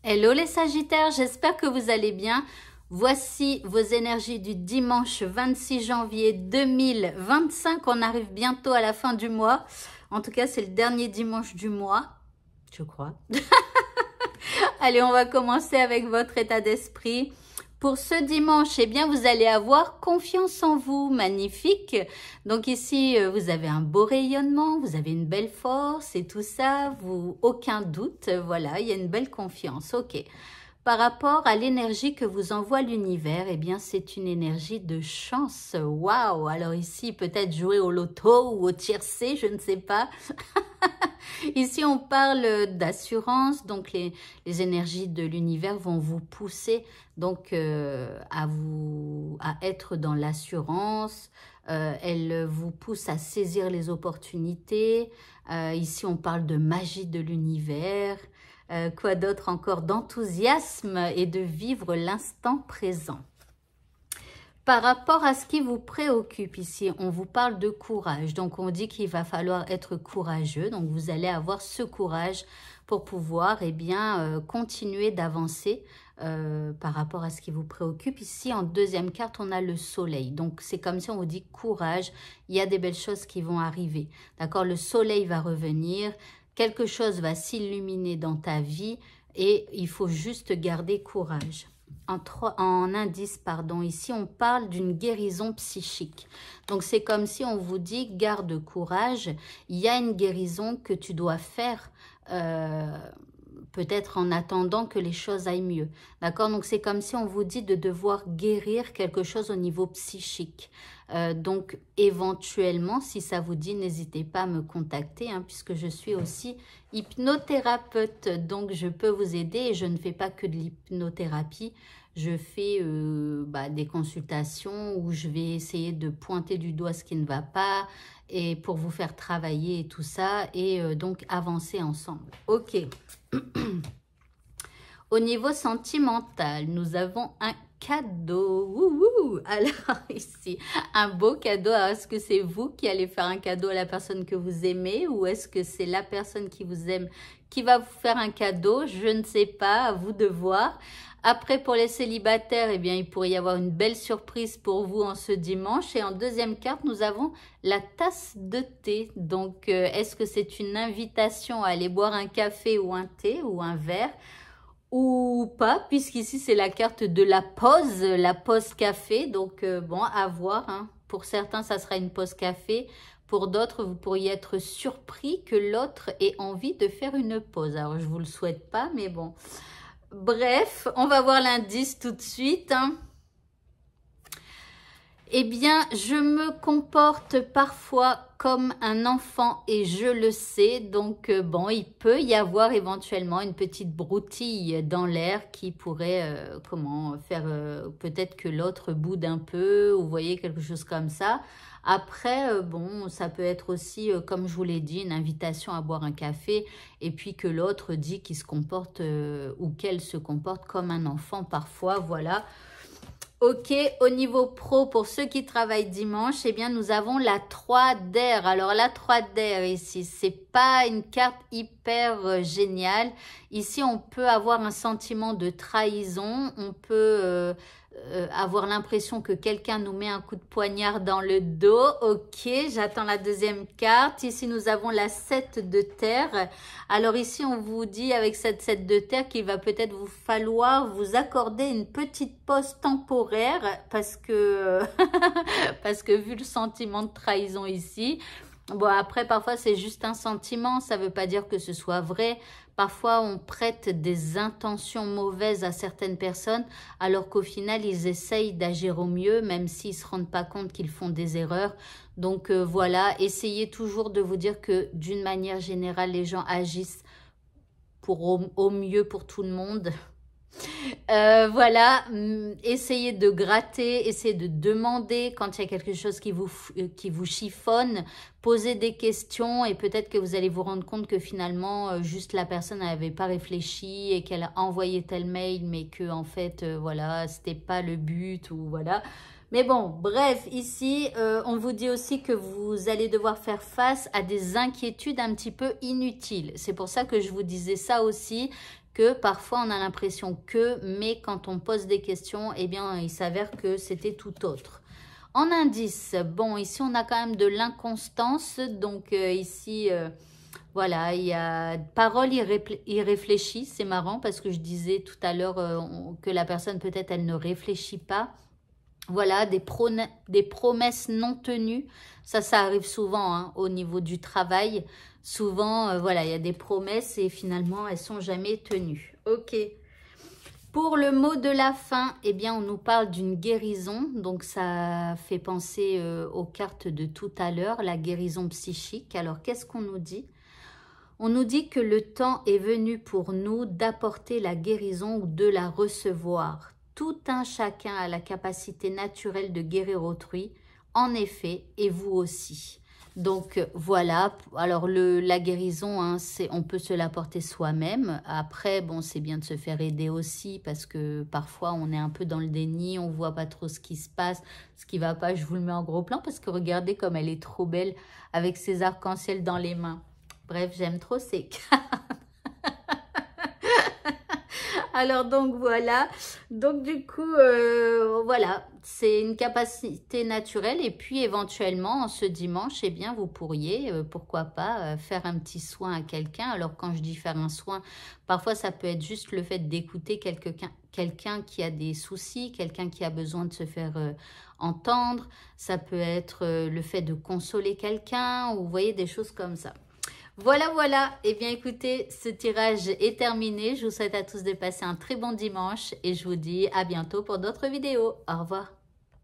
Hello les Sagittaires, j'espère que vous allez bien. Voici vos énergies du dimanche 26 janvier 2025. On arrive bientôt à la fin du mois. En tout cas, c'est le dernier dimanche du mois, je crois. Allez, on va commencer avec votre état d'esprit. Pour ce dimanche, eh bien, vous allez avoir confiance en vous, magnifique. Donc ici, vous avez un beau rayonnement, vous avez une belle force et tout ça, aucun doute, voilà, il y a une belle confiance, ok. Par rapport à l'énergie que vous envoie l'univers, eh bien, c'est une énergie de chance. Waouh! Alors ici, peut-être jouer au loto ou au tiercé, je ne sais pas. Ici, on parle d'assurance, donc les énergies de l'univers vont vous pousser donc à être dans l'assurance. Elles vous poussent à saisir les opportunités. Ici, on parle de magie de l'univers. Quoi d'autre encore? D'enthousiasme et de vivre l'instant présent. Par rapport à ce qui vous préoccupe ici, on vous parle de courage. Donc, on dit qu'il va falloir être courageux. Donc, vous allez avoir ce courage pour pouvoir continuer d'avancer par rapport à ce qui vous préoccupe. Ici, en deuxième carte, on a le soleil. Donc, c'est comme si on vous dit courage. Il y a des belles choses qui vont arriver. D'accord? Le soleil va revenir. Quelque chose va s'illuminer dans ta vie et il faut juste garder courage. En indice, pardon, ici on parle d'une guérison psychique. Donc c'est comme si on vous dit garde courage, il y a une guérison que tu dois faire peut-être en attendant que les choses aillent mieux. D'accord? Donc c'est comme si on vous dit de devoir guérir quelque chose au niveau psychique. Donc éventuellement, si ça vous dit, n'hésitez pas à me contacter, hein, puisque je suis aussi hypnothérapeute. Donc je peux vous aider et je ne fais pas que de l'hypnothérapie. Je fais des consultations où je vais essayer de pointer du doigt ce qui ne va pas et pour vous faire travailler et tout ça et donc avancer ensemble. Ok. Au niveau sentimental, nous avons un cadeau. Wouhou! Alors ici, un beau cadeau. Est-ce que c'est vous qui allez faire un cadeau à la personne que vous aimez ou est-ce que c'est la personne qui vous aime qui va vous faire un cadeau? Je ne sais pas, à vous de voir. Après, pour les célibataires, eh bien, il pourrait y avoir une belle surprise pour vous en ce dimanche. Et en deuxième carte, nous avons la tasse de thé. Donc, est-ce que c'est une invitation à aller boire un café ou un thé ou un verre ou pas? Puisqu'ici, c'est la carte de la pause café. Donc, bon, à voir, hein. Pour certains, ça sera une pause café. Pour d'autres, vous pourriez être surpris que l'autre ait envie de faire une pause. Alors, je ne vous le souhaite pas, mais bon... Bref, on va voir l'indice tout de suite. Hein. Eh bien, je me comporte parfois comme un enfant et je le sais. Donc, bon, il peut y avoir éventuellement une petite broutille dans l'air qui pourrait, faire peut-être que l'autre boude un peu ou vous voyez quelque chose comme ça. Après, bon, ça peut être aussi, comme je vous l'ai dit, une invitation à boire un café et puis que l'autre dit qu'il se comporte ou qu'elle se comporte comme un enfant parfois, voilà. Ok, au niveau pro, pour ceux qui travaillent dimanche, eh bien, nous avons la 3 d'air. Alors, la 3 d'air ici, c'est pas une carte hyper géniale. Ici, on peut avoir un sentiment de trahison. On peut avoir l'impression que quelqu'un nous met un coup de poignard dans le dos. Ok, j'attends la deuxième carte. Ici, nous avons la 7 de terre. Alors ici, on vous dit avec cette 7 de terre qu'il va peut-être vous falloir vous accorder une petite pause temporaire parce que, parce que vu le sentiment de trahison ici, bon après parfois c'est juste un sentiment, ça ne veut pas dire que ce soit vrai. Parfois, on prête des intentions mauvaises à certaines personnes, alors qu'au final, ils essayent d'agir au mieux, même s'ils ne se rendent pas compte qu'ils font des erreurs. Donc voilà, essayez toujours de vous dire que d'une manière générale, les gens agissent au mieux pour tout le monde. Voilà, essayez de gratter, essayez de demander quand il y a quelque chose qui vous chiffonne, posez des questions et peut-être que vous allez vous rendre compte que finalement, juste la personne n'avait pas réfléchi et qu'elle a envoyé tel mail, mais que en fait, voilà, c'était pas le but ou voilà. Mais bon, bref, ici, on vous dit aussi que vous allez devoir faire face à des inquiétudes un petit peu inutiles. C'est pour ça que je vous disais ça aussi. que parfois on a l'impression que, mais quand on pose des questions, eh bien, il s'avère que c'était tout autre. En indice, bon, ici on a quand même de l'inconstance, donc ici, voilà, il y a parole irréfléchie, c'est marrant parce que je disais tout à l'heure que la personne peut-être elle ne réfléchit pas. Voilà, des promesses non tenues, ça arrive souvent hein, au niveau du travail. Souvent, voilà, il y a des promesses et finalement, elles sont jamais tenues. Ok. Pour le mot de la fin, eh bien, on nous parle d'une guérison. Donc, ça fait penser aux cartes de tout à l'heure, la guérison psychique. Alors, qu'est-ce qu'on nous dit? On nous dit que le temps est venu pour nous d'apporter la guérison ou de la recevoir. Tout un chacun a la capacité naturelle de guérir autrui, en effet, et vous aussi. Donc voilà, alors la guérison, hein, on peut se l'apporter soi-même. Après, bon, c'est bien de se faire aider aussi parce que parfois on est un peu dans le déni, on voit pas trop ce qui se passe, ce qui va pas, je vous le mets en gros plan parce que regardez comme elle est trop belle avec ses arcs-en-ciel dans les mains. Bref, j'aime trop ces cartes. Alors donc voilà, donc du coup voilà, c'est une capacité naturelle et puis éventuellement en ce dimanche, eh bien vous pourriez, pourquoi pas, faire un petit soin à quelqu'un. Alors quand je dis faire un soin, parfois ça peut être juste le fait d'écouter quelqu'un qui a des soucis, quelqu'un qui a besoin de se faire entendre, ça peut être le fait de consoler quelqu'un ou vous voyez des choses comme ça. Voilà, voilà. Eh bien, écoutez, ce tirage est terminé. Je vous souhaite à tous de passer un très bon dimanche et je vous dis à bientôt pour d'autres vidéos. Au revoir.